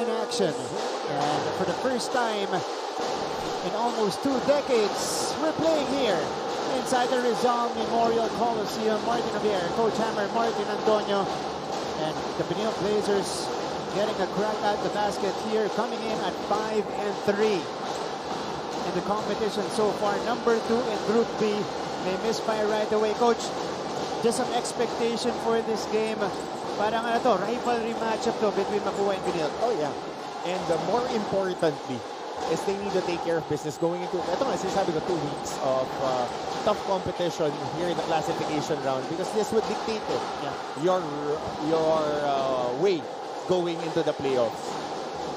in action. And for the first time in almost 2 decades, we're playing here inside the Rizal Memorial Coliseum. Martin Javier, Coach Hammer, Martin Antonio, and the Benil Blazers getting a crack at the basket here, coming in at 5-3 in the competition so far. Number 2 in Group B. May misfire right away. Coach, just some expectation for this game. Parang ano to, rivalry matchup to between Mapua and Benil. Oh yeah. And more importantly, is they need to take care of business going into, ito nga, sinasabi ko, 2 weeks of tough competition here in the classification round, because this would dictate it. Yeah. Your way going into the playoffs.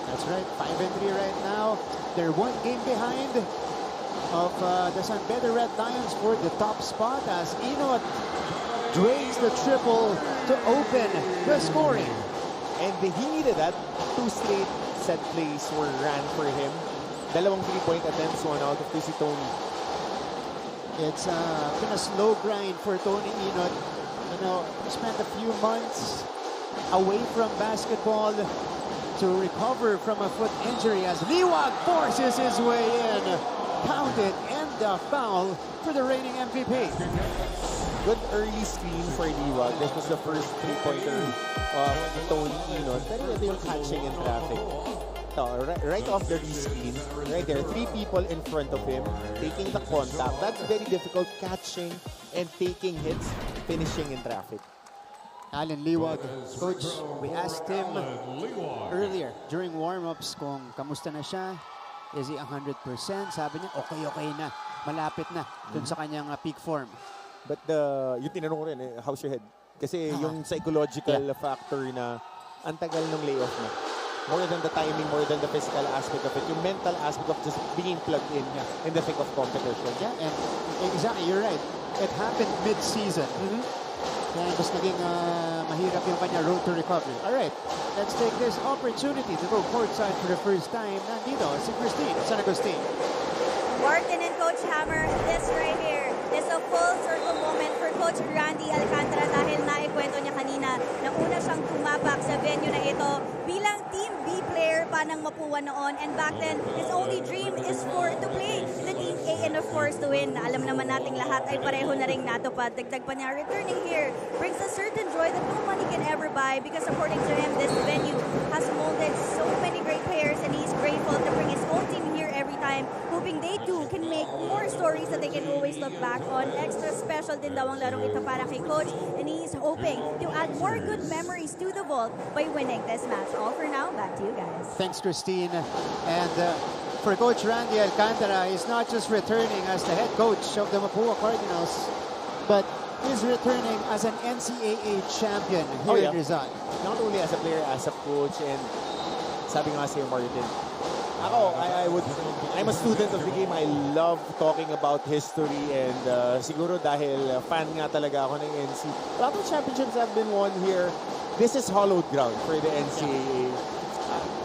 That's right, 5-3 right now. They're 1 game behind of the San Pedro Red Lions for the top spot as Inot drains the triple to open the scoring. And he needed that. 2 straight set plays were ran for him. 2 3-point attempts, 1 out of 2 si Tony. It's been a slow grind for Tony Inot. You know, he spent a few months away from basketball to recover from a foot injury as Liwag forces his way in. Counted and the foul for the reigning MVP. Good early screen for Liwag. This was the first 3-pointer of Tony Inot. Pero ito yung catching in traffic. Right off the screen, right there, 3 people in front of him, taking the contact. That's very difficult, catching and taking hits, finishing in traffic. Alan Liwag, Coach, we asked him earlier during warm-ups kung kamusta na siya. Is he 100%? Sabi niya, okay na. Malapit na dun sa kanyang peak form. But yung tinanong ko rin, how's your head? Kasi yung psychological factor na ang tagal ng layoff na. More than the timing, more than the physical aspect of it. Yung mental aspect of just being plugged in the thick of competition. Yeah, and exactly, you're right. It happened mid-season. Kaya mas naging mahirap yung kanya road to recovery. All right, let's take this opportunity to go courtside for the first time. Nandito si Christine San Agustin. Martin and Coach Hammer, this right here is a full circle moment for Coach Randy Alcantara dahil naikwento niya kanina na una siyang tumapak sa venue na ito bilang Team B player pa ng Mapua noon, and back then his only dream is to play the Team A and of course to win. Alam naman nating lahat ay pareho na ring natupad. Dagdag pa niya, returning here brings a certain joy that no money can ever buy because according to him, this venue has molded so many great players and he's grateful to bring his own team here every time, hoping they too can make more stories that they can always look back on. Extra special din daw ang larong ito para kay Coach, and he's hoping to add more good memories to the vault by winning this match. All for now, back to you guys. Thanks, Christine. And for Coach Randy Alcantara, he's not just returning as the head coach of the Mapua Cardinals, but is returning as an NCAA champion here in Rizal. Not only as a player, as a coach, and sabi nga sa'yo, Martin, I'm a student of the game. I love talking about history, and siguro dahil fan nga talaga ako ng NC. A lot of championships have been won here. This is hallowed ground for the NCAA.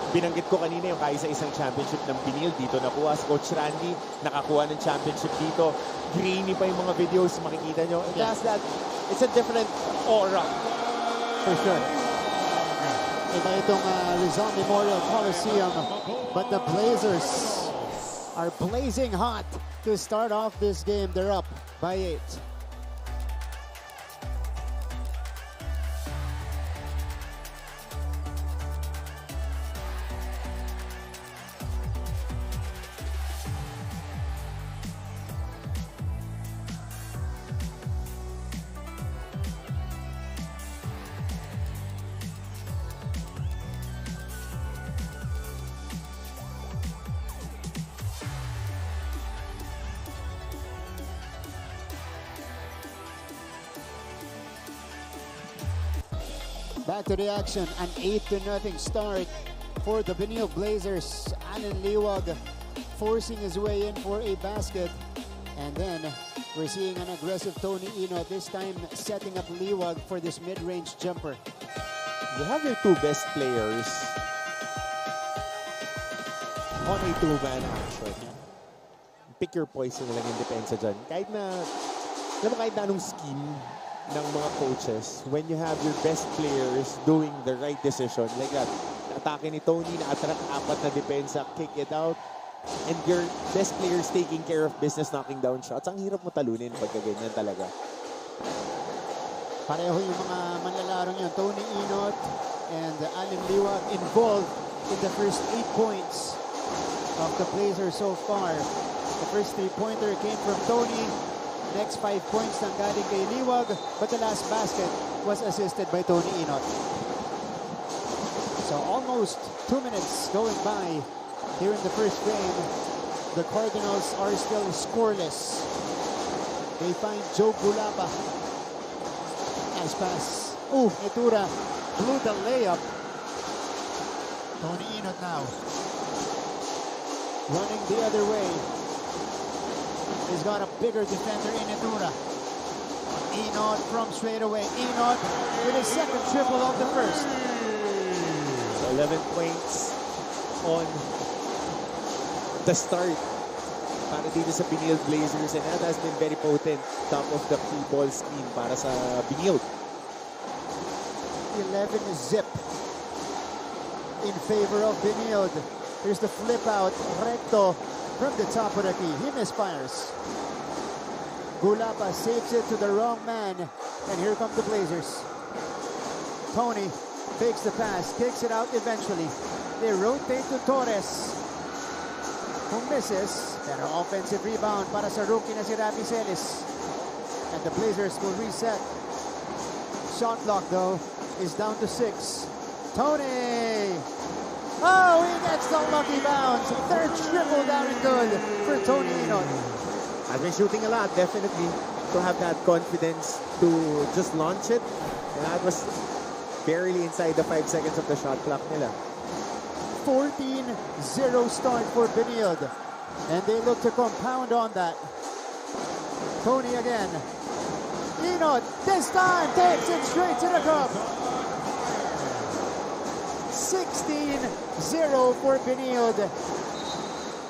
Binanggit ko kanina yung kaisa-isang championship ng Benil dito nakuha. Si Coach Randy nakakuha ng championship dito. Grainy pa yung mga videos, makikita nyo. It has that, it's a different aura. For sure. Iba itong Rizal Memorial Coliseum, but the Blazers are blazing hot to start off this game. They're up by 8. Back to the action, an 8-0 start for the Benil Blazers. Alan Liwag forcing his way in for a basket. And then we're seeing an aggressive Tony Inot, this time setting up Liwag for this mid-range jumper. You have your 2 best players on a 2-man action. Pick your poison na lang yung depensa dyan. Kahit na anong scheme ng mga coaches, when you have your best players doing the right decision like that, atake ni Tony, na-attract 4 na depensa, kick it out. And your best players taking care of business, knocking down shots. Ang hirap mo talunin pagka ganyan talaga. Pareho yung mga manlalarong yun. Tony Inot and Allen Liwag involved in the first 8 points of the Blazers so far. The first 3-pointer came from Tony. Next 5 points nang galing kay Liwag, but the last basket was assisted by Tony Inot. So almost 2 minutes going by here in the first game. The Cardinals are still scoreless. They find Joe Gulapa. Nice pass. Ooh, Itura blew the layup. Tony Inot now running the other way. He's got a bigger defender in Itura. Inot from straight away. Inot with his second triple of the first. 11 points on the start para dito sa Benilde Blazers, and that has been very potent. Top of the key ball scheme para sa Benilde. 11 zip in favor of Benilde. Here's the flip out, recto from the top of the key. He misfires. Gulapa saves it to the wrong man, and here come the Blazers. Tony fakes the pass, kicks it out eventually. They rotate to Torres, who misses. Pero offensive rebound para sa rookie na si Rafi Celis. And the Blazers will reset. Shot clock, though, is down to 6. Tony! Oh, he gets the lucky bounce. Third triple down and good for Tony Inot. I've been shooting a lot, definitely, to have that confidence to just launch it. And that was barely inside the 5 seconds of the shot clock nila. 14-0 start for Benilde. And they look to compound on that. Tony again. Inot, this time, takes it straight to the cup. 16-0 for Benilde.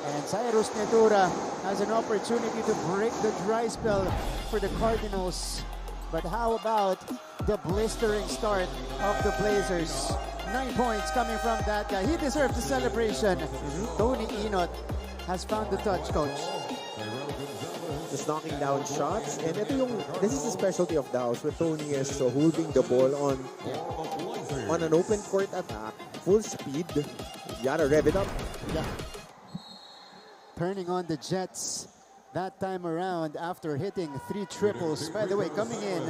And Cyrus Netura has an opportunity to break the dry spell for the Cardinals. But how about the blistering start of the Blazers? 9 points coming from that guy. He deserves the celebration. Tony Inot has found the touch, coach. Just knocking down shots. And this is the specialty of the house, with Tony is holding the ball on an open court attack, full speed. You gotta rev it up. Yeah. Turning on the Jets that time around after hitting 3 triples. By the way, coming in,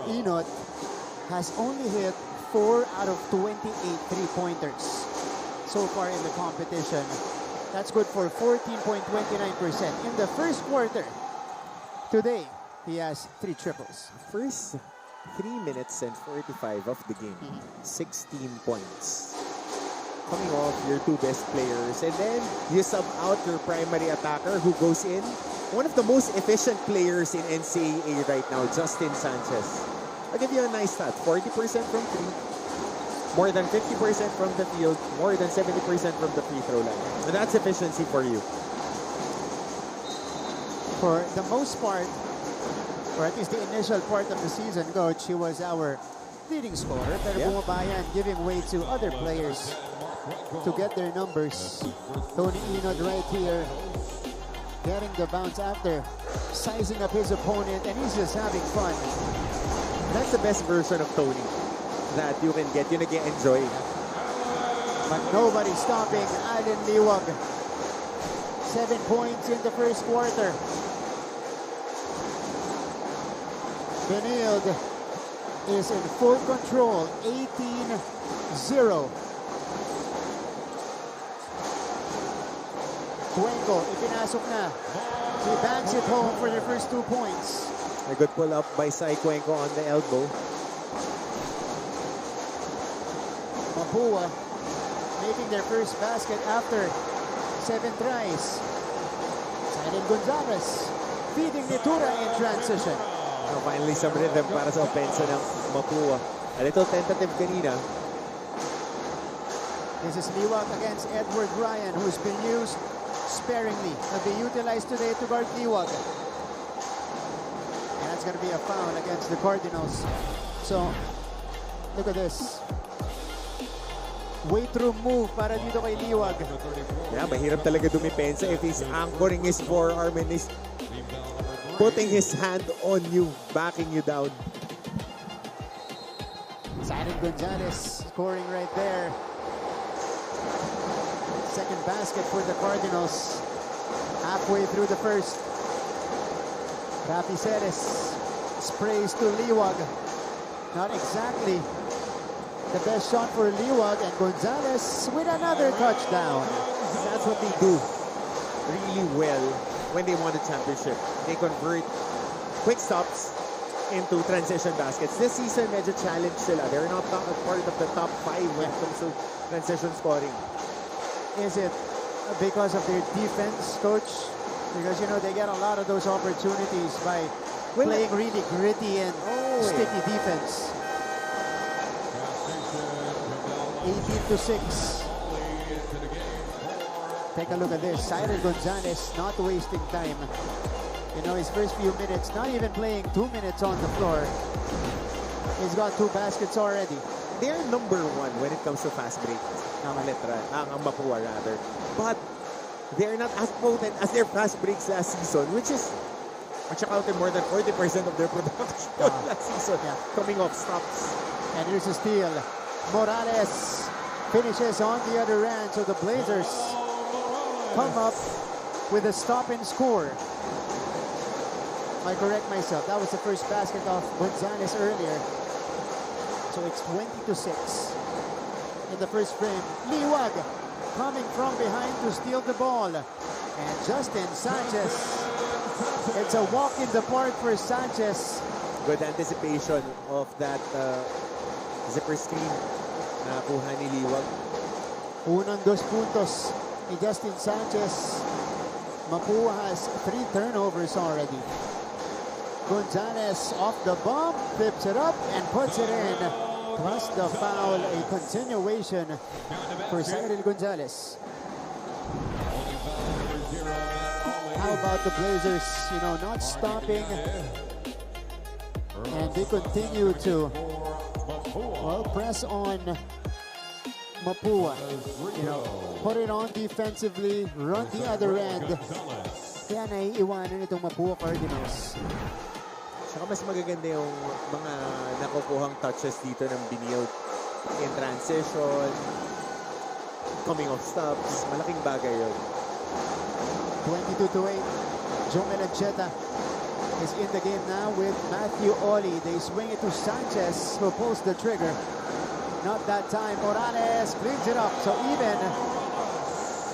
Inot has only hit 4 out of 28 3-pointers so far in the competition. That's good for 14.29%. In the first quarter, today, he has 3 triples. First 3 minutes and 45 of the game. 16 points. Coming off your 2 best players. And then you sub out your primary attacker who goes in. One of the most efficient players in NCAA right now, Justin Sanchez. I'll give you a nice stat. 40% from 3. More than 50% from the field. More than 70% from the free throw line. And that's efficiency for you. For the most part, or at least the initial part of the season, coach, he was our leading scorer. Pero bumaba yan, giving way to other players to get their numbers. Tony Inot right here, getting the bounce after sizing up his opponent, and he's just having fun. That's the best version of Tony that you can get. You can enjoy. But nobody stopping Allen Liwag. 7 points in the first quarter. Benilde is in full control, 18-0. Cuenco, ipinasok na. He banks it home for the first 2 points. A good pull up by Sai Cuenco on the elbow. Mapua making their first basket after 7 tries. Silen Gonzalez feeding Netura in transition. Now finally some rhythm para sa opensa ng Mapua. A little tentative kanina. This is Liwag against Edward Ryan, who's been used sparingly. Have been utilized today to guard Liwag. And that's going to be a foul against the Cardinals. So, look at this. way through move para dito kay Liwag. Yeah, mahirap talaga dumipensa if he's anchoring his forearm and he's putting his hand on you, backing you down. Siren Gonzalez scoring right there. Second basket for the Cardinals. Halfway through the first. Rafi Ceres sprays to Liwag. Not exactly the best shot for Liwag, and Gonzalez with another touchdown. That's what they do really well when they won the championship. They convert quick stops into transition baskets. This season, medyo challenge sila. They're not part of the top 5 when it comes to transition scoring. Is it because of their defense, coach? Because, you know, they get a lot of those opportunities by playing really gritty and sticky defense. 18-6. Take a look at this. Siren Gonzalez not wasting time. You know, his first few minutes, not even playing 2 minutes on the floor. He's got 2 baskets already. They're number 1 when it comes to fast break. Ang Mapua rather. But they're not as potent as their fast breaks last season, which accounted more than 40% of their production last season. Yeah. Coming off stops. And here's a steal. Morales finishes on the other end, so the Blazers come up with a stop and score. I correct myself. That was the first basket of Gonzalez earlier. So it's 20-6 in the first frame. Liwag coming from behind to steal the ball. And Justin Sanchez. It's a walk in the park for Sanchez. Good anticipation of that zipper screen na kuha ni Liwag. Unang 2 puntos ni Justin Sanchez. Mapua has 3 turnovers already. Gonzalez off the bump, flips it up and puts it in. Plus the foul, a continuation for Siren Gonzalez. How about the Blazers, you know, not stopping, and they continue to, well, press on Mapua. You know, put it on defensively, run the other end. Kaya naiiwanan itong Mapua Cardinals. Saka mas magaganda yung mga nakukuhang touches dito ng Benilde in transition, coming off stops. Malaking bagay yun. 22-8. Joe Melancheta is in the game now with Matthew Oli. They swing it to Sanchez, who pulls the trigger. Not that time. Morales cleans it up. So even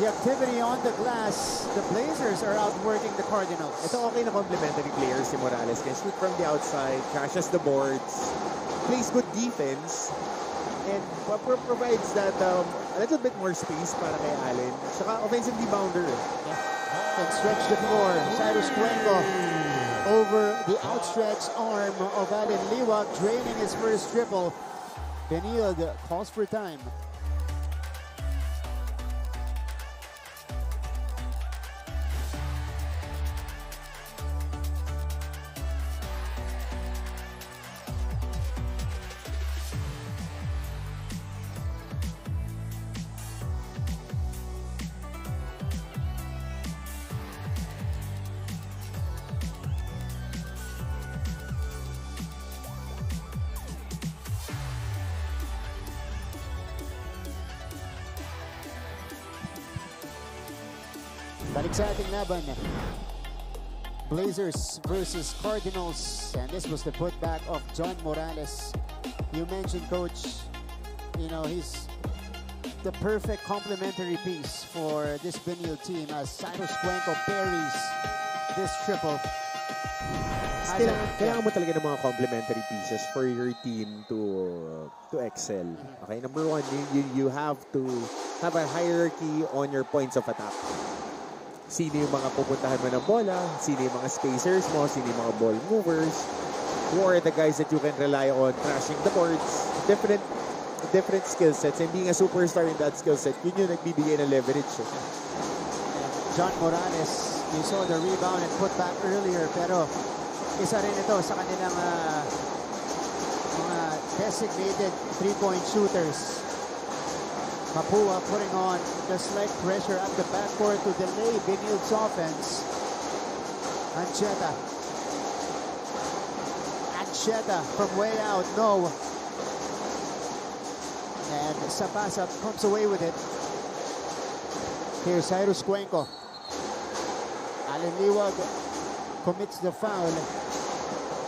the activity on the glass, the Blazers are outworking the Cardinals. Ito okay na complementary players si Morales. Can shoot from the outside, crashes the boards, plays good defense, and provides that a little bit more space para kay Allen. Saka offensive rebounder. And stretch the floor. Cyrus Cuenco over the outstretched arm of Allen Liwag, draining his first triple. Benilde calls for time. Balik sa ating laban. Blazers versus Cardinals. And this was the putback of John Morales. You mentioned, Coach, you know, he's the perfect complementary piece for this Benilde team as Cyrus Cuenco buries this triple. Kailangan mo talaga ng mga complementary pieces for your team to excel. Okay, number 1, you have to have a hierarchy on your points of attack. Sino yung mga pupuntahan mo ng bola, sino yung mga spacers mo, sino yung mga ball movers, who are the guys that you can rely on crashing the boards, different skill sets, and being a superstar in that skill set, yun yung nagbibigay ng leverage. John Morales, you saw the rebound and put back earlier, pero isa rin ito sa kanilang mga designated three-point shooters. Mapua putting on the slight pressure at the backcourt to delay Benild's offense. Ancheta. Ancheta from way out, no. And Sapasap comes away with it. Here's Cyrus Cuenco. Allen Liwag commits the foul.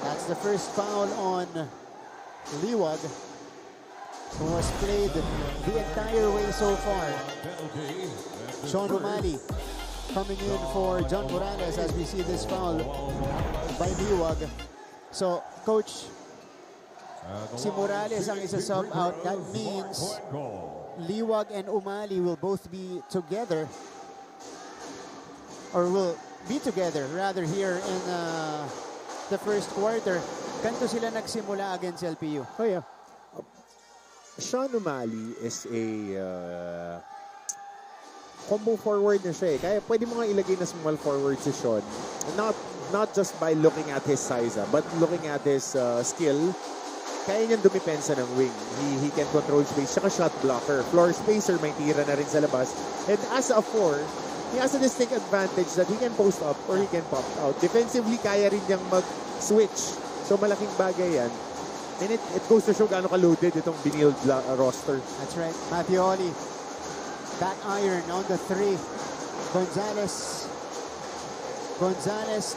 That's the first foul on Liwag, who has played the entire way so far. Sean Romali coming in for John Morales as we see this foul by Liwag. So, Coach, si Morales ang isa-sub out. That means Liwag and Umali will both be together, or will be together rather here in the first quarter. Ganito sila nagsimula against LPU. Oh yeah. Sean O'Malley is a combo forward na siya eh. Kaya pwede mo nga ilagay na small forward si Sean. Not just by looking at his size, but looking at his skill. Kaya niyang dumipensa ng wing. He can control space. Saka shot blocker. Floor spacer, may tira na rin sa labas. And as a 4, he has a distinct advantage that he can post up or he can pop out. Defensively, kaya rin niyang mag-switch. So malaking bagay yan. And it goes to show gaano ka-loaded itong Benilde roster. That's right. Mattioli, back iron on the 3. Gonzalez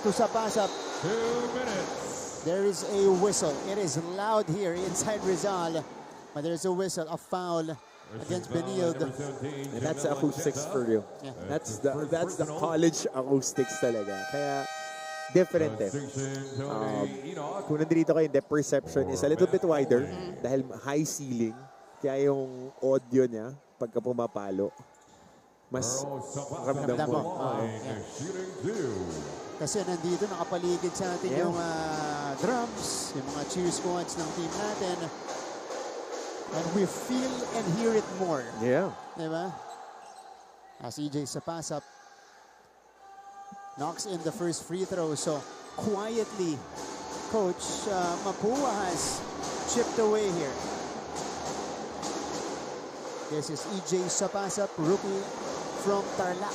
to Sapasap. 2 minutes. There is a whistle. It is loud here inside Rizal. But there's a whistle, a foul against Benilde. And that's the acoustics for you. Yeah. That's the college acoustics talaga. Kaya different eh. Kung nandito kayo, the perception is a little bit wider dahil high ceiling. Kaya yung audio niya, pagka pumapalo, mas ramdam mo. Kasi nandito nakapaligid sa atin yung drums, yung mga cheer squads ng team natin. And we feel and hear it more. Yeah. Diba? As EJ Sapasap knocks in the first free throw. So, quietly, Coach Mapua has chipped away here. This is EJ Sapasap, rookie from Tarlac.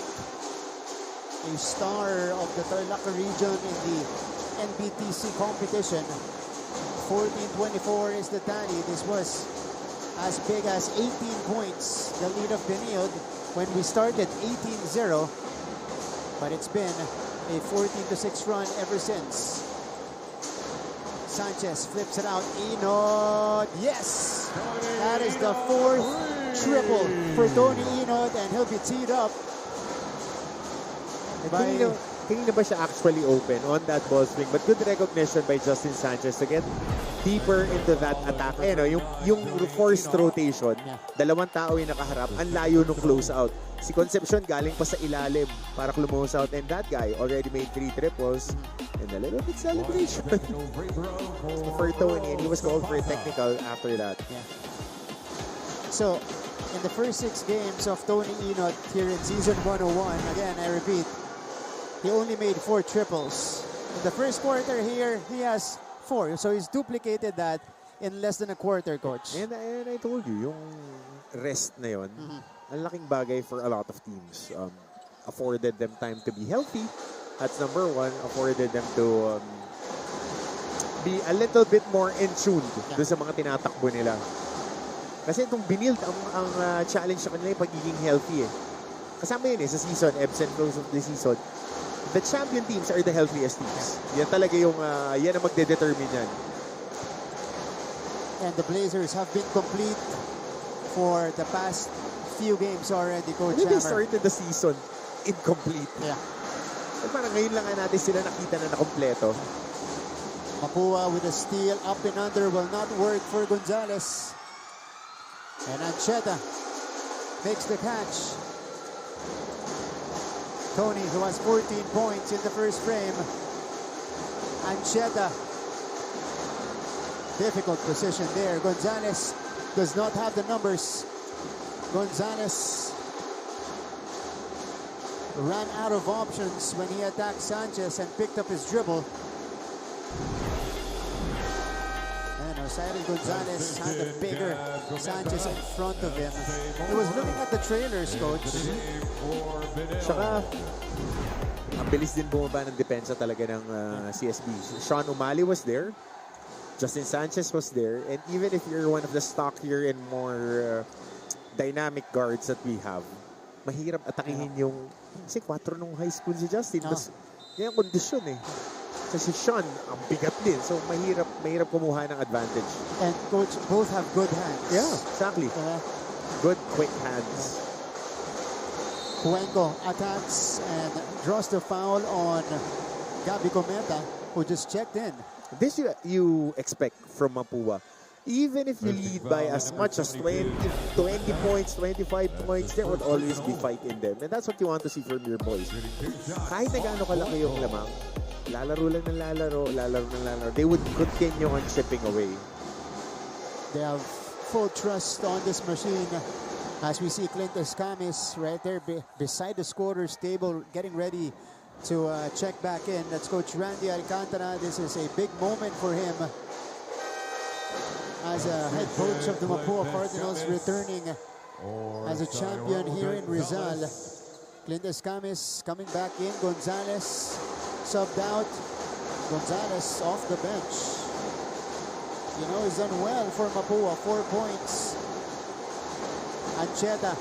A star of the Tarlac region in the NBTC competition. 14-24 is the tally. This was as big as 18 points, the lead of Benilde when we started 18-0. But it's been a 14-6 run ever since. Sanchez flips it out. Enod, yes! That is the 4th triple for Tony Enod, and he'll be teed up. Tingin na ba siya actually open on that ball swing? But good recognition by Justin Sanchez to get deeper into that attack. Yung forced rotation, dalawang tao yung nakaharap, ang layo nung close out. Si Concepcion galing pa sa ilalim para close out, and that guy already made 3 triples and a little bit celebration for Tony, and he was called for a technical after that. Yeah. So, in the first 6 games of Tony Enod here in season 101, again, I repeat, he only made 4 triples. In the first quarter here, he has 4. So he's duplicated that in less than a quarter, Coach. And I told you, yung rest na yun, ang laking bagay for a lot of teams. Afforded them time to be healthy. That's number 1. Afforded them to be a little bit more in tune dun sa mga tinatakbo nila. Kasi itong Benilde, ang challenge sa kanila yung pagiging healthy eh. Kasama yun eh, sa season, ebbs and flows of the season. The champion teams are the healthiest teams. Yan talaga yung, yan ang magde-determine yan. And the Blazers have been complete for the past few games already, Coach When they Hammer. started the season, incomplete. Yeah. So parang ngayon lang natin sila nakita na nakompleto. Mapua with a steal, up and under, will not work for Gonzalez. And Ancheta makes the catch. Tony, who has 14 points in the first frame. Ancheta. Difficult position there. Gonzalez does not have the numbers. Gonzalez ran out of options when he attacked Sanchez and picked up his dribble. And a Cyril Gonzalez had the bigger Sanchez in front of him. He was looking at the trailers, coach. Saka, ang bilis din bumaba ng depensa talaga ng CSB. Sean Umali was there. Justin Sanchez was there. And even if you're one of the stockier and more dynamic guards that we have, mahirap atakihin yung... Kasi 4 nung high school si Justin. Yan ang kondisyon eh. Kasi Sean, ang bigat din. So, mahirap kumuha ng advantage. And coach, both have good hands. Yeah, exactly. Good, quick hands. Cuenco attacks and draws the foul on Gabby Cometa, who just checked in. This you expect from Mapua. Even if you lead by as much as 20 points, 25 points, there would always be fight in them. And that's what you want to see from your boys. Kahit na gaano kalaki yung lamang, lalaro lang ng lalaro, they would continue on chipping away. They have full trust on this machine. As we see Clint Escamis right there beside the scorer's table, getting ready to check back in. That's Coach Randy Alcantara. This is a big moment for him as a head coach of the Mapua Cardinals, returning as a champion here in Rizal. Clint Escamis coming back in. Gonzalez subbed out. Gonzalez off the bench. You know, he's done well for Mapua. 4 points. Ancheta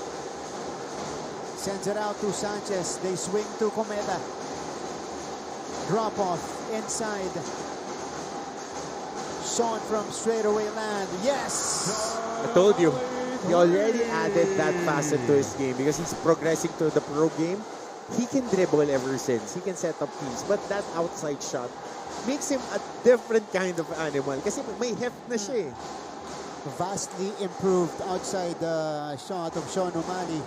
sends it out to Sanchez. They swing to Cometa. Drop off inside. Sean from straightaway land. Yes! I told you, he already added that facet to his game because he's progressing to the pro game. He can dribble ever since. He can set up teams. But that outside shot makes him a different kind of animal kasi may heft na siya eh. Vastly improved outside the shot of Sean Umali.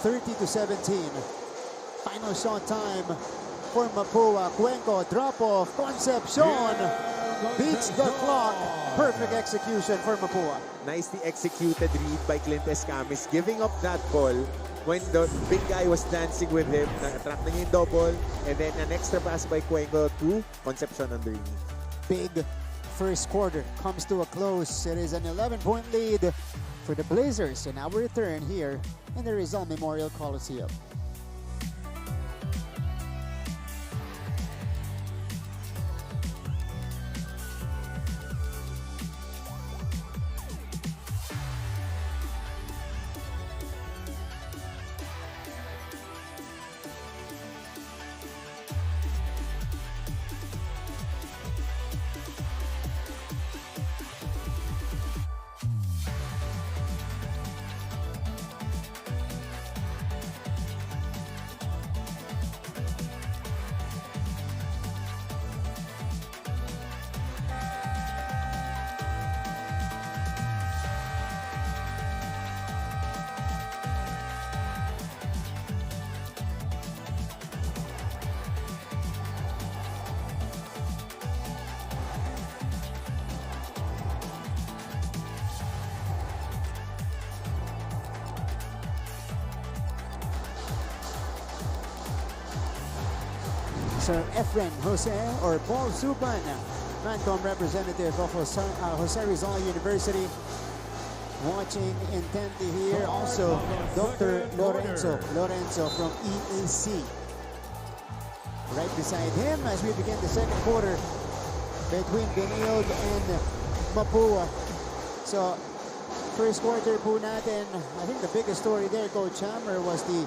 30-17. Final shot time for Mapua. Cuenco, drop off. Concepcion beats the clock. Perfect execution for Mapua. Nicely executed read by Clint Escamis, giving up that ball when the big guy was dancing with him. Na-attract na niya yung double. And then an extra pass by Cuenco to Concepcion underneath. Big first quarter comes to a close. It is an 11-point lead for the Blazers in our return here in the Rizal Memorial Coliseum. Sir Efren Jose or Paul Suban, Mancom representative of Jose Rizal University, watching intently here. Also, Dr. Lorenzo from EAC. Right beside him as we begin the second quarter between Benilde and Mapua. So, first quarter po natin, I think the biggest story there, Coach Hammer, was the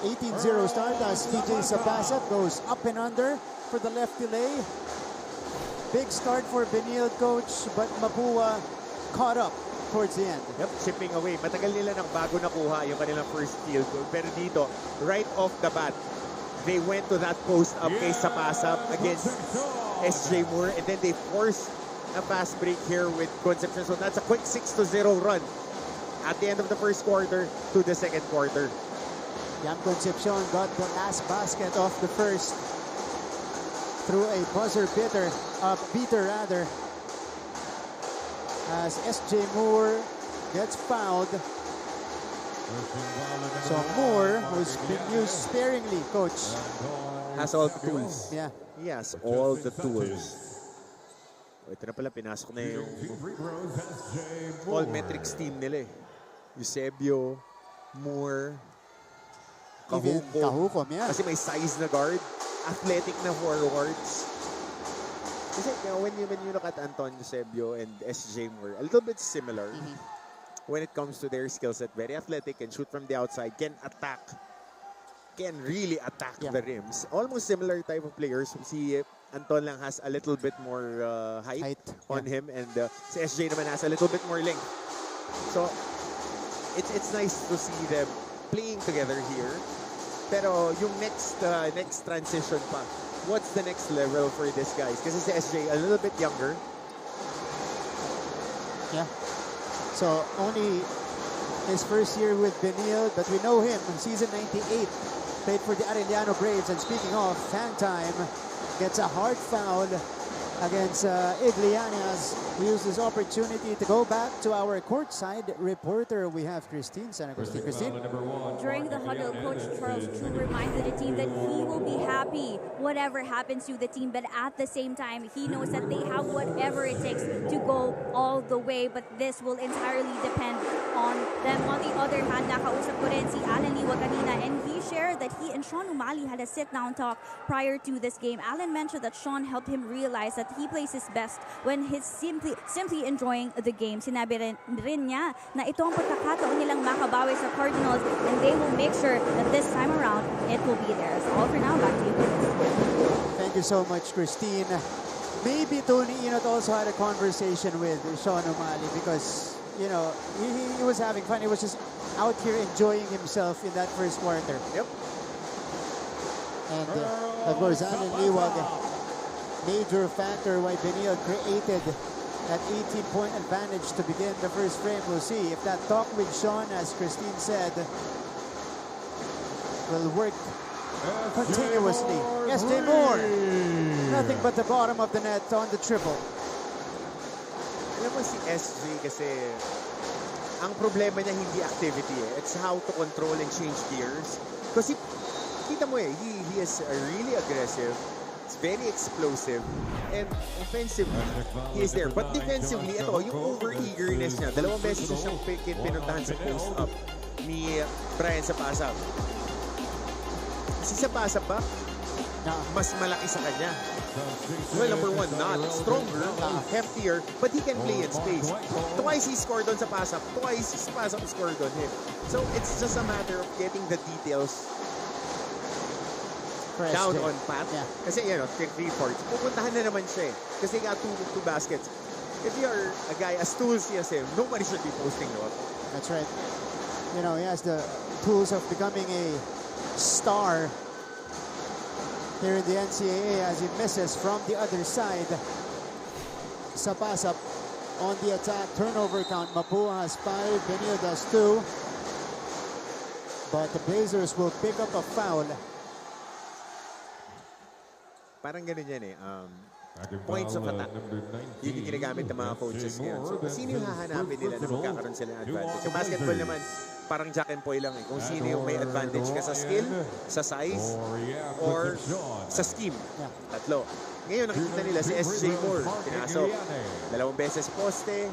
18-0 start as PJ Sapasap goes up and under for the left delay. Big start for Benilde, Coach, but Mapua caught up towards the end. Yep, chipping away. Matagal nila nang bago nakuha yung kanilang first field goal. Pero dito, right off the bat, they went to that post up kay Sapasap against SJ Moore, and then they forced a fast break here with Concepcion. So that's a quick 6-0 run at the end of the first quarter to the second quarter. Yam Concepcion got the last basket off the first through a buzzer beater as SJ Moore gets fouled. So Moore, who's been used sparingly, Coach, has all the tools. Yeah. He has all the tools. Ito na pala, pinasok na yung all metrics team nila eh. Eusebio, Moore, Even Kahuko. Kahukom, yeah. Kasi may size na guard, athletic na forwards. Kasi when you look at Anton Eusebio and SJ Moore, a little bit similar when it comes to their skill set. Very athletic, can shoot from the outside, can really attack the rims. Almost similar type of players. Si Anton lang has a little bit more height on him, and si SJ naman has a little bit more length. So it's nice to see them playing together here. Pero yung next transition pa, what's the next level for these guys? Kasi si SJ a little bit younger. Yeah. So only his first year with Benil, but we know him in season 98. Played for the Arellano Braves. And speaking of fan time, gets a hard foul against Iglianas. We use this opportunity to go back to our courtside reporter. We have Christine. Sana Christine. During the huddle, Coach Charles Chu reminded the team that he will be happy whatever happens to the team, but at the same time, he knows that they have whatever it takes to go all the way, but this will entirely depend on them. On the other hand, nakausap ko rin si Alan Liwa kanina, and he shared that he and Sean Umali had a sit-down talk prior to this game. Alan mentioned that Sean helped him realize that he plays his best when he's simply enjoying the game. Sinabi rin niya na ito ang pagkakataon nilang makabawi sa Cardinals, and they will make sure that this time around, it will be theirs. All for now, back to you, Chris. Thank you so much, Christine. Maybe Tony Inot also had a conversation with Sean O'Malley because, you know, he was having fun. He was just out here enjoying himself in that first quarter. Yep. And, of course, Alan Liwag, major factor why Benil created that 18-point advantage to begin the first frame. We'll see if that talk with Sean, as Christine said, will work continuously. Yes, Jay Moore. Nothing but the bottom of the net on the triple. Alam mo si SJ kasi ang problema niya hindi activity eh. It's how to control and change gears. Kasi kita mo eh, he is really aggressive. It's very explosive. And offensively, he is there. But defensively, ito, yung over-eagerness niya. 2 beses na siyang pinuntahan sa post-up ni Brian Sapasap. Si Sapasap ba? Mas malaki sa kanya. Well, number 1, not stronger, heftier, but he can play in space. Twice he scored on Sapasap. Twice Sapasap scored on him. So it's just a matter of getting the details down on Pat. Yeah. Kasi, you know, 3-4. Pupuntahan na naman siya eh. Kasi got two baskets. If you're a guy as toolsy as him, nobody should be posting you up. That's right. You know, he has the tools of becoming a star here in the NCAA as he misses from the other side. Sapasap on the attack. Turnover count. Mapua has 5. Benil does 2. But the Blazers will pick up a foul. Parang ganun yan eh. Points of attack. Yun yung ginagamit ng mga coaches ngayon. So, sino yung hahanapin nila na magkakaroon sila ng advantage? Sa basketball naman, parang Jack and Poy lang eh. Kung sino yung may advantage ka sa skill, sa size, or sa scheme. Tatlo. Ngayon, nakikita nila si SJ Moore. Pinasok. 2 beses poste.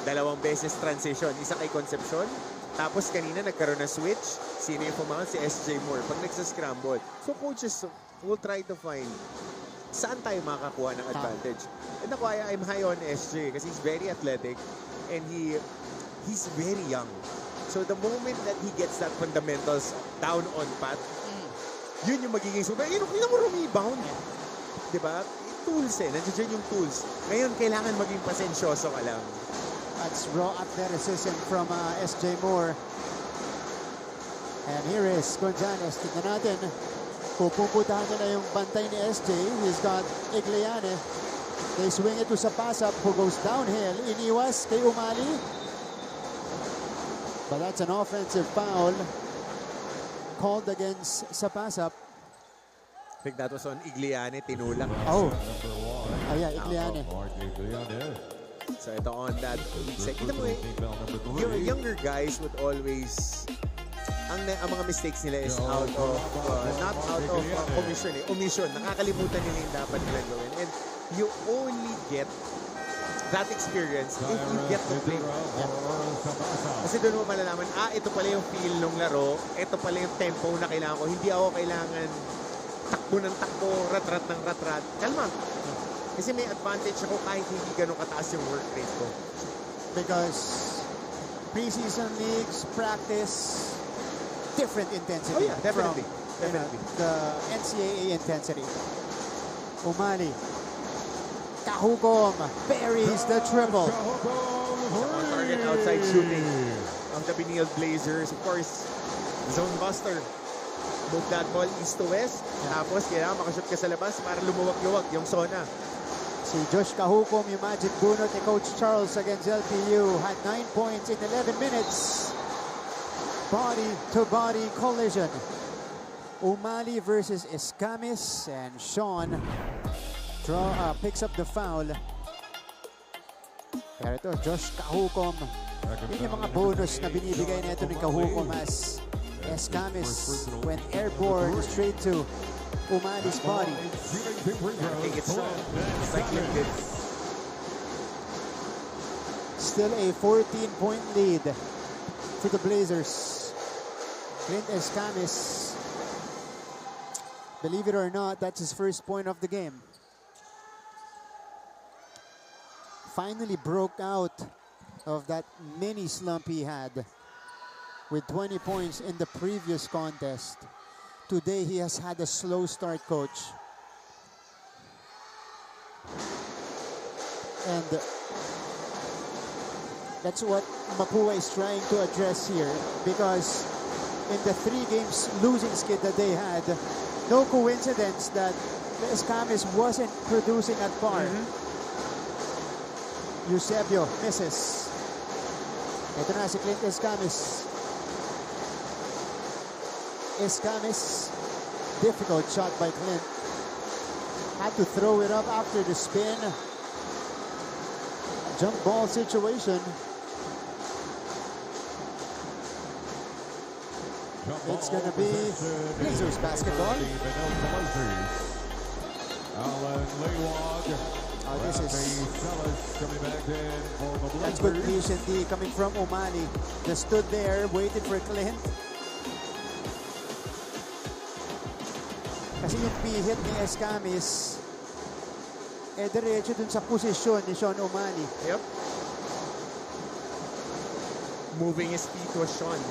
2 beses transition. Isa kay Concepcion. Tapos kanina nagkaroon ng switch. Sino yung pumangon? Si SJ Moore. Pag nagsascramble. So coaches will try to find saan tayo makakuha ng advantage. And ako, I'm high on SJ kasi he's very athletic and he's very young. So the moment that he gets that fundamentals down on Pat, yun yung magiging super. Yun mo rebound. Diba? Tools eh. Nandiyan yung tools. Ngayon, kailangan maging pasensyoso ka lang. That's raw athleticism from SJ Moore. And here is Gonzalez. Tignan natin. Pupuputahan nila yung bantay ni SJ. He's got Igliane. They swing it to Sapasap who goes downhill. Iniwas kay Umali. But that's an offensive foul called against Sapasap. I think that was on Igliane, tinulak. Oh. Yeah, Igliane. So ito on that weak side. Kita mo eh, yung younger guys would always ang mga mistakes nila is out of, not out of omission. Nakakalimutan nila yung dapat nilang gawin. And you only get that experience if you get to play. Kasi doon mo malalaman, ito pala yung feel ng laro, ito pala yung tempo na kailangan ko. Hindi ako kailangan takbo ng takbo, rat-rat ng rat-rat. Kalma. Kasi may advantage ako kahit hindi ganun kataas yung work rate ko. Because preseason leagues practice different intensity. Oh yeah, definitely. From, the NCAA intensity. Umali. Kahukom buries the triple. On target outside shooting of the Benilde Blazers. Of course, zone buster. Move that ball east to west. Tapos kailangan makashoot ka sa labas para lumuwag-luwag yung zona. Si Josh Kahukom, yung magic bunot ni Coach Charles against LPU, had 9 points in 11 minutes. Body-to-body collision. Umali versus Escamis, and Sean picks up the foul. Pero ito, Josh Kahukom, yun yung mga bonus na binibigay na ito ni Kahukom as Escamis went airborne straight to Umali's body. I think it's like limited. Still a 14-point lead for the Blazers. Clint Escamis, believe it or not, that's his first point of the game. Finally broke out of that mini slump he had with 20 points in the previous contest. Today he has had a slow start, coach. And that's what Mapua is trying to address here, because in the 3 games losing skid that they had, no coincidence that Escamis wasn't producing at par. Eusebio misses. Ito na si Clint Escamis. Escamis, difficult shot by Clint. Had to throw it up after the spin. Jump ball situation. It's going to be Blazers basketball. Alan Leywag. This is that's good patiently coming from Umali. Just stood there waiting for Clint. Kasi yung pihit ni Escamis, diretso dun sa posisyon ni Sean Umali. Yep. Moving his feet was Sean.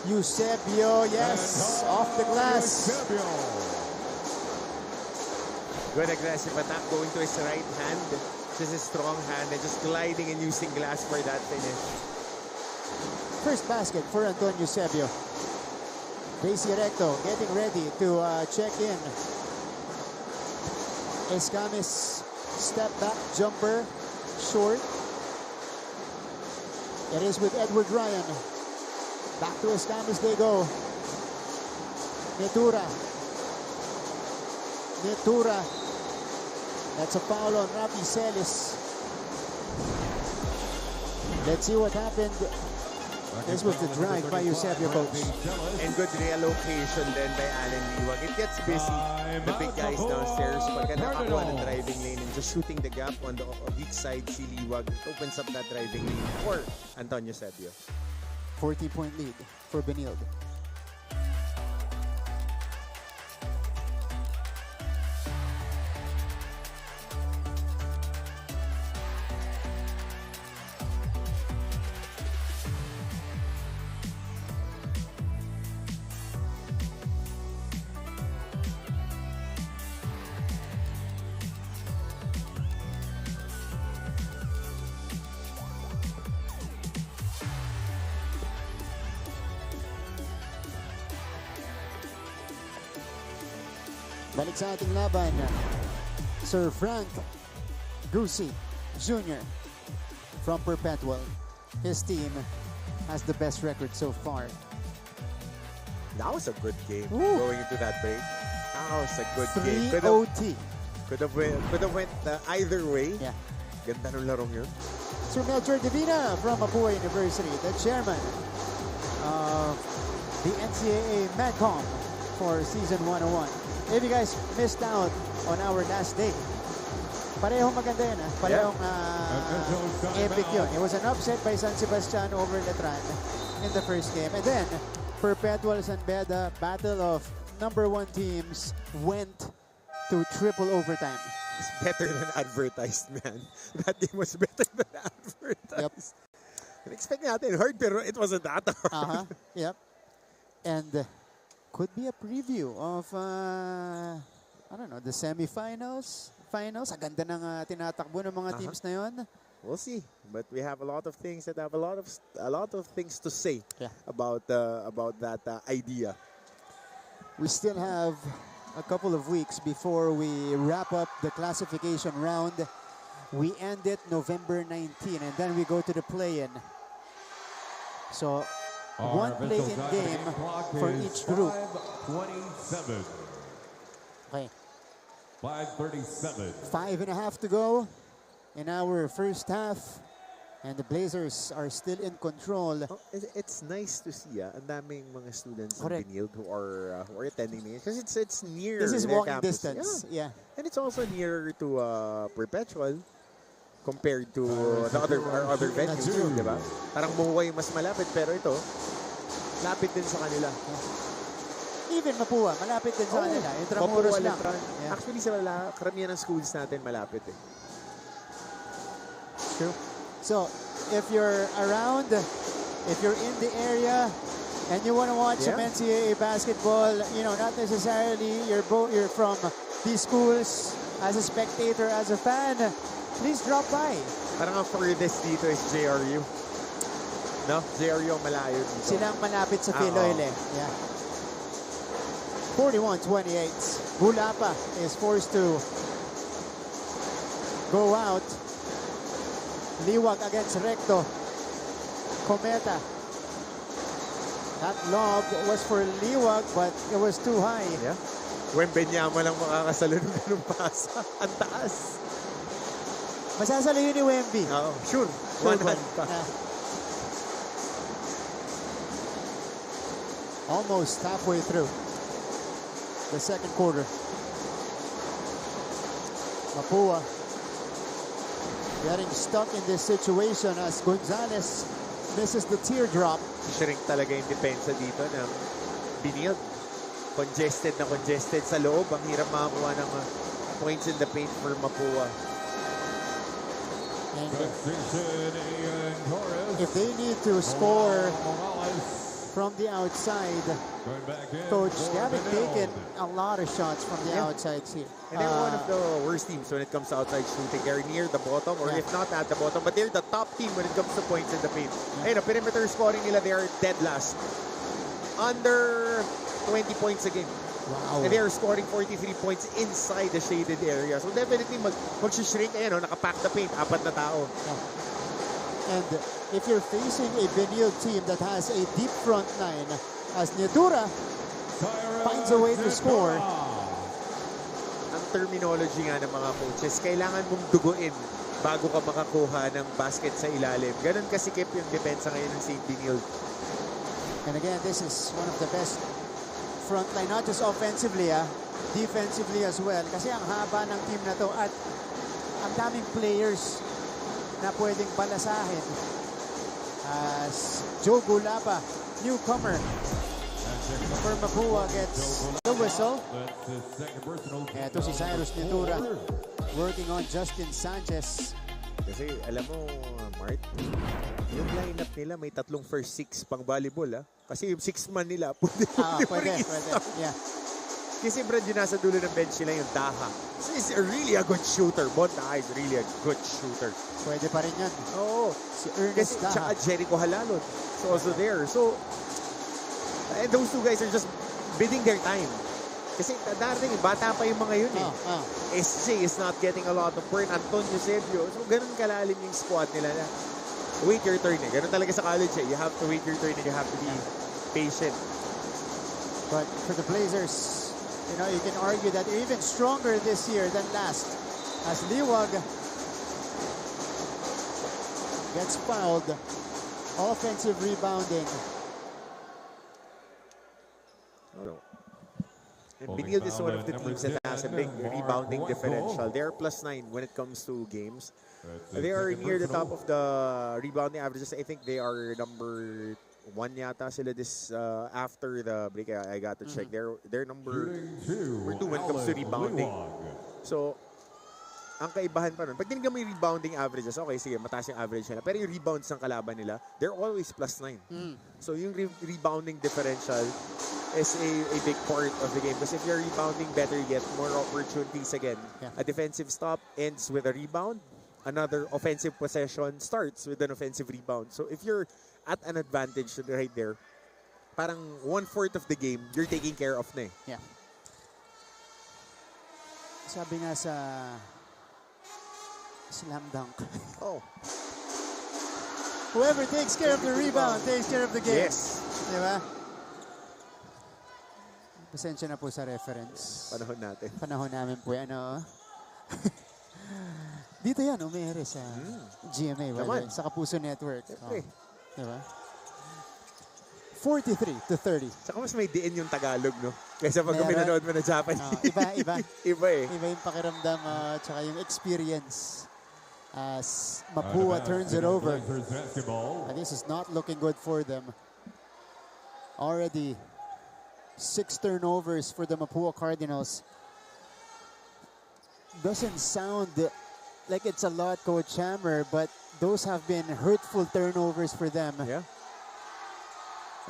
Eusebio, yes, off the glass. Good aggressive attack going to his right hand. Just a strong hand and just gliding and using glass for that finish. First basket for Anton Eusebio. Casey Recto getting ready to check in. Escamis, step back jumper, short. It is with Edward Ryan. Back to Escamis they go. Netura. That's a foul on Rafi Celis. Let's see what happened. This was the drive by Eusebio, coach. And good reallocation then by Alan Liwag. It gets busy. The big guys downstairs. Pagka nakakuha ng driving lane and just shooting the gap on the weak side, si Liwag, it opens up that driving lane for Anton Eusebio. 40-point lead for Benilde. Balik sa ating laban, Sir Frank Gusi Jr. from Perpetual. His team has the best record so far. That was a good game. Ooh. Going into that break. That was a good 3 game. OT. Could have went either way. Yeah. Ganda ng larong yun. Sir Melchor Divina from Mapua University, the chairman of the NCAA MedCom for Season 101. If you guys missed out on our last day, parehong maganda yun, ha? Parehong epic yun. It was an upset by San Sebastian over Letran in the first game. And then, Perpetual San Beda, battle of #1 teams, went to triple overtime. It's better than advertised, man. That game was better than advertised. Yep. Expect natin hard, pero it wasn't that hard. Yep. And could be a preview of, I don't know, the semifinals, finals. Ang ganda ng tinatakbo ng mga teams na yon. We'll see, but we have a lot of things that have a lot of things to say about that idea. We still have a couple of weeks before we wrap up the classification round. We end it November 19, and then we go to the play-in. So, one play-in game for each group. 5:27. Okay. 5:37. 5.5 to go in our first half, and the Blazers are still in control. Oh, it's nice to see ang daming mga students Correct. in Benilde who are attending it because it's near. This is their walking campus. distance. Yeah. And it's also nearer to Perpetual compared to the other venues, true. di ba? Parang Muhuway mas malapit, pero ito, lapit din sa kanila. Even Mapua, malapit din sa kanila. Intramuros lang. Yeah. Actually, karamihan ng schools natin malapit eh. True. So, if you're around, if you're in the area, and you want to watch some NCAA basketball, you know, not necessarily you're from these schools, as a spectator, as a fan, please drop by. Parang ang furthest dito is JRU. No? JRU ang malayo dito. Silang malapit sa Philoile. Yeah. 41-28. Bulapa is forced to go out. Liwag against Recto. Cometa. That lob was for Liwag, but it was too high. Yeah. Wembenyama lang makakasalo ng ganung pasa. Ang taas. Masasalo yun ni Wemby. Oo, sure. One hand pa. Almost halfway through the second quarter. Mapua getting stuck in this situation as Gonzalez misses the teardrop. Shrink talaga yung depensa dito ng Benilde. Congested sa loob. Ang hirap makakuha ng points in the paint for Mapua. And if they need to score from the outside, Coach Gavin taken a lot of shots from the outsides here. And they're one of the worst teams when it comes to outside shooting. They're near the bottom, or if not at the bottom, but they're the top team when it comes to points in the paint. Ayun, perimeter scoring nila, they are dead last. Under 20 points a game. Wow. And they are scoring 43 points inside the shaded area. So definitely mag-shrink. Ayan, nakapack the paint. 4 na tao. And if you're facing a Benilde team that has a deep front line, as Nedura finds a way to score. Ang terminology nga ng mga coaches, kailangan mong duguin bago ka makakuha ng basket sa ilalim. Ganun kasikip yung depensa ngayon ng St. Benilde. And again, this is one of the best front line, not just offensively, defensively as well. Kasi ang haba ng team na to at ang daming players na pwedeng balasahin. As Joe Gulapa, newcomer for Mapua, gets the whistle. Ito si Cyrus Nedura working on Justin Sanchez. Kasi alam mo, Mart, yung lineup nila may 3 first 6 pang volleyball. Kasi yung 6-man nila, pwede. Yeah. Kasi Brad, yung nasa dulo ng bench nila yung Daha. So he's really a good shooter. Bon Daha is really a good shooter. Pwede pa rin yan. Oo. Si Ernest Daha. Tsaka Jericho Halalon is also there. So, and those two guys are just bidding their time. Kasi darating, bata pa yung mga yun eh. SJ is not getting a lot of work. Anton Eusebio. So, ganun kalalim yung squad nila na wait your turn eh. Ganun talaga sa college eh. You have to wait your turn and you have to be patient. But for the Blazers, you know, you can argue that they're even stronger this year than last. As Liwag gets fouled. Offensive rebounding. And Benilde is one of the teams that has a big rebounding differential. They're +9 when it comes to games. They are near the top of the rebounding averages. I think they are number 1 yata sila this after the break. I got to check. They're number 2 when it comes to rebounding. So, ang kaibahan pa nun, pag tinignan mo yung rebounding averages, okay, sige, mataas yung average nila. Pero yung rebounds ng kalaban nila, they're always +9. So, yung rebounding differential is a big part of the game. Because if you're rebounding better, you get more opportunities again. Yeah. A defensive stop ends with a rebound. Another offensive possession starts with an offensive rebound. So, if you're at an advantage right there, parang 1/4 of the game, you're taking care of na eh. Yeah. Sabi nga sa slam dunk. Oh. Whoever takes care of the rebound takes care of the game. Yes. Di ba? Pasensya na po sa reference. Panahon natin. Panahon namin po yan, Dito yan, umere sa GMA, Naman. sa Kapuso Network. Siyempre. Diba? 43-30. Saka mas may diin yung Tagalog, no? Kaysa pag Meron. pinanood mo na Japanese. Iba. Iba eh. Iba yung pakiramdam, tsaka yung experience. As Mapua turns it over. And this is not looking good for them. Already 6 turnovers for the Mapua Cardinals. Doesn't sound like it's a lot, Coach Hammer, but those have been hurtful turnovers for them. Yeah.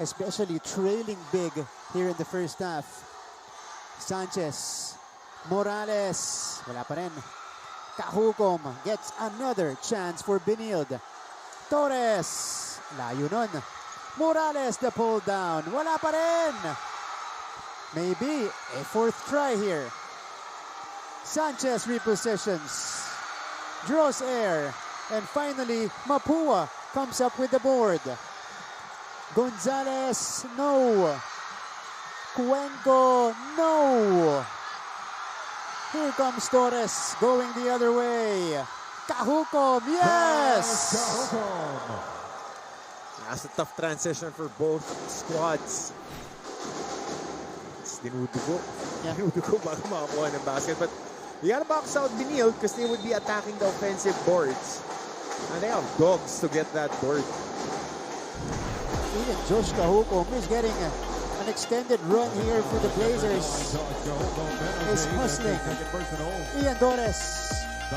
Especially trailing big here in the first half. Sanchez, Morales, wala pa rin. Kahukom gets another chance for Benilde. Torres, layo nun. Morales, the pull down, wala pa rin. Maybe a 4th try here. Sanchez repositions, draws air, and finally Mapua comes up with the board. Gonzalez, no. Cuenco, no. Here comes Torres going the other way. Kahukom, yes! That's a tough transition for both squads. It's dinudugo. Yeah. Dinudugo bago makakuha ng basket. But you gotta box out Benilde because they would be attacking the offensive boards. And they have dogs to get that board. Even Josh Kahukom is getting an extended run here for the Blazers. Is hustling. Ian Torres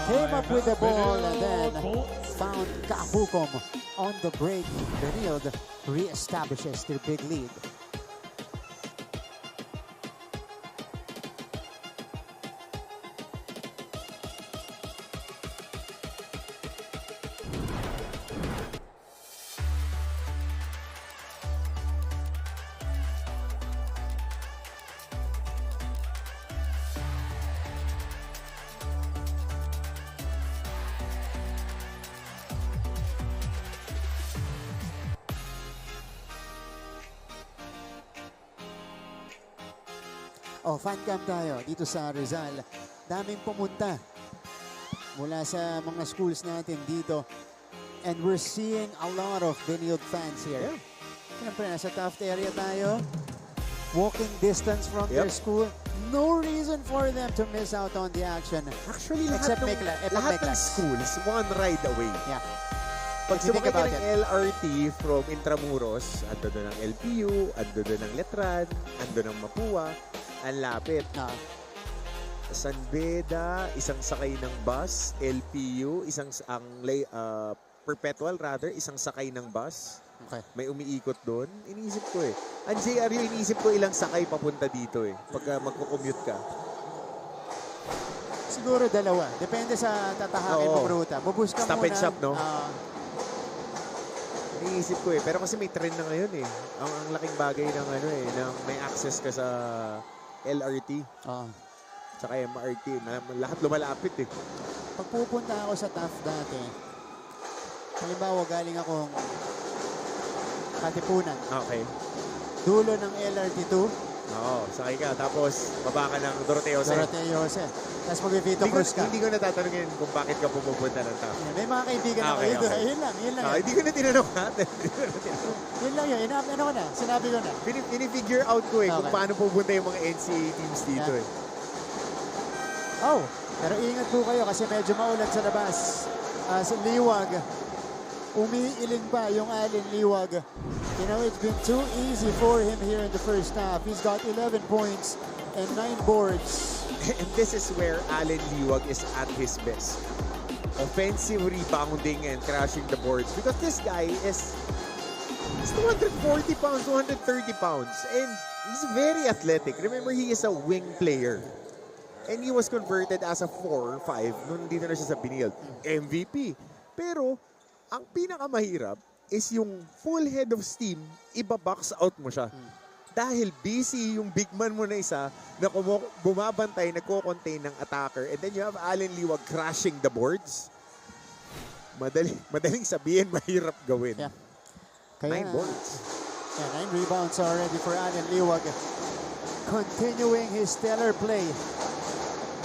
came up with the ball and then found Kahukom on the break. Benilde reestablishes their big lead. Fan cam tayo dito sa Rizal. Daming pumunta mula sa mga schools natin dito. And we're seeing a lot of Benilde fans here. Yeah. Siyempre, nasa Taft area tayo. Walking distance from their school. No reason for them to miss out on the action. Actually, Except lahat ng schools, one ride away. Yeah. Pag If you think sumakay ka about ng LRT from Intramuros, ando doon ng LPU, ando doon ng Letran, ando ng Mapua, ang lapit. San Beda, isang sakay ng bus, LPU, Perpetual rather, isang sakay ng bus. Okay. May umiikot doon. Iniisip ko eh. Ang JRU, iniisip ko ilang sakay papunta dito eh. Pagka magko-commute ka. Siguro dalawa. Depende sa tatahakin mong ruta. Bubus ka Stop muna. and shop, no? Iniisip ko eh. Pero kasi may trend na ngayon eh. Ang laking bagay ng ng may access ka sa LRT. Tsaka MRT. Lahat lumalapit eh. Pag pupunta ako sa Taft dati, halimbawa galing akong Katipunan. Okay. Dulo ng LRT2, Oo, sakay ka. Tapos, baba ka ng Doroteo Jose. Doroteo Jose. Tapos mag-Vito Cruz ka. Hindi ko na tatanungin kung bakit ka pupunta ng top. May mga kaibigan ako. Okay, okay. Yun lang. Yun Hindi ko na tinanong ha. Yun lang yun. Ano ko na? Sinabi ko na. Pinifigure out ko kung Okay. paano pupunta yung mga NCAA teams dito Oh, pero ingat po kayo kasi medyo maulan sa labas. Sa Liwag, umiiling pa yung Allen Liwag. You know, it's been too easy for him here in the first half. He's got 11 points and 9 boards. And this is where Allen Liwag is at his best. Offensive rebounding and crashing the boards. Because this guy is 240 pounds, 230 pounds. And he's very athletic. Remember, he is a wing player. And he was converted as a 4 or 5 nung dito na siya sa Binild. MVP. Pero, ang pinakamahirap is yung full head of steam, iba-box out mo siya. Dahil busy yung big man mo na isa na bumabantay, nagko-contain ng attacker. And then you have Allen Liwag crashing the boards. Madaling sabihin, mahirap gawin. Yeah. Kaya, 9 boards. Yeah, 9 rebounds already for Allen Liwag. Continuing his stellar play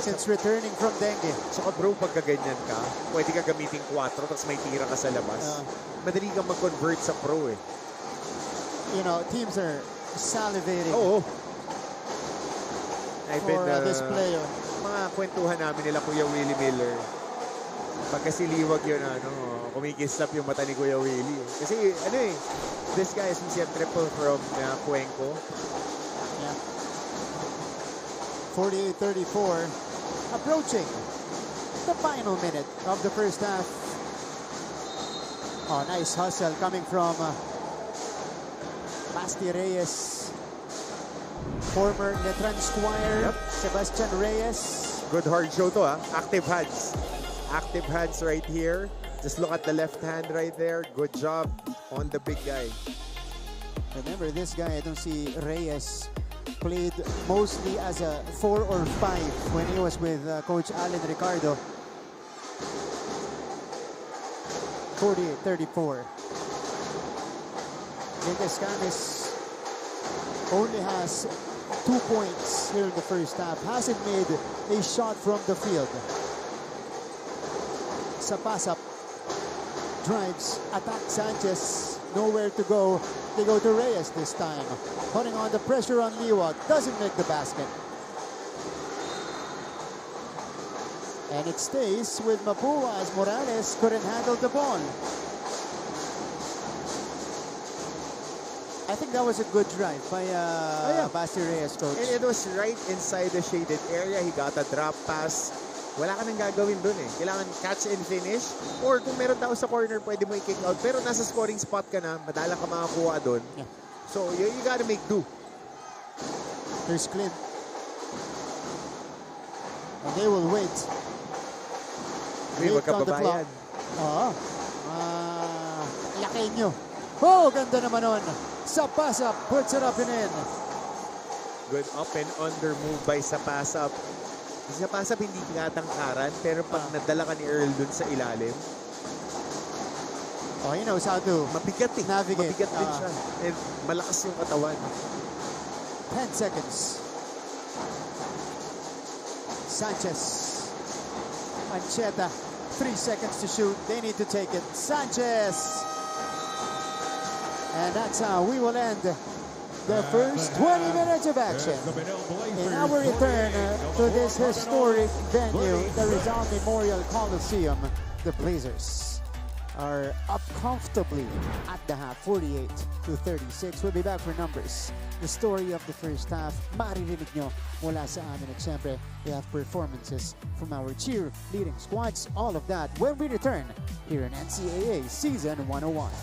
since returning from dengue. Saka bro, pagka ganyan ka, pwede ka gamitin 4 tapos may tira ka sa labas. Madali kang mag-convert sa pro eh. You know, teams are salivating Oo. for this player. Mga kwentuhan namin nila Kuya Willie Miller. Pagka si Liwag yun, kumikislap yung mata ni Kuya Willie. Kasi this guy is a triple from Cuenco. Yeah. 48-34. Approaching the final minute of the first half. Oh, nice hustle coming from Basti Reyes. Former Letran Squire, Yep. Sebastian Reyes. Good hard show to Active hands. Active hands right here. Just look at the left hand right there. Good job on the big guy. Remember, this guy, I don't see Reyes, played mostly as a 4 or 5 when he was with Coach Alan Ricardo. 48-34. Lucas Camis only has 2 points here in the first half. Hasn't made a shot from the field. Sa pass-up, drives, attack Sanchez, nowhere to go. They go to Reyes this time. Putting on the pressure on Liwag. Doesn't make the basket. And it stays with Mapua as Morales couldn't handle the ball. I think that was a good drive by Basti Reyes, coach. And it was right inside the shaded area. He got a drop pass. Wala ka nang gagawin dun eh. Kailangan catch and finish. Or kung meron tao sa corner, pwede mo i-kick out. Pero nasa scoring spot ka na, madalang ka makakuha dun. Yeah. So, you gotta make do. Here's Clint. And they will wait. Huwag ka babayan. Oo. Laki nyo. Oh, ganda naman nun. Sa pass-up, puts it up and in. Good up and under move by Sapasap. Sa Sapasap hindi tinatangkaran, pero pag nadala ka ni Earl dun sa ilalim, Oh, he knows how to mabigat eh. navigate. Mabigat din siya. And malakas yung katawan. 10 seconds. Sanchez. Ancheta. 3 seconds to shoot. They need to take it. Sanchez. And that's how we will end the first 20 minutes of action. In our return to this historic venue, the Rizal Memorial Coliseum, the Blazers are up comfortably at the half, 48-36. We'll be back for numbers. The story of the first half, maririnig nyo mula sa amin. At syempre, we have performances from our cheerleading squads. All of that when we return here in NCAA Season 101.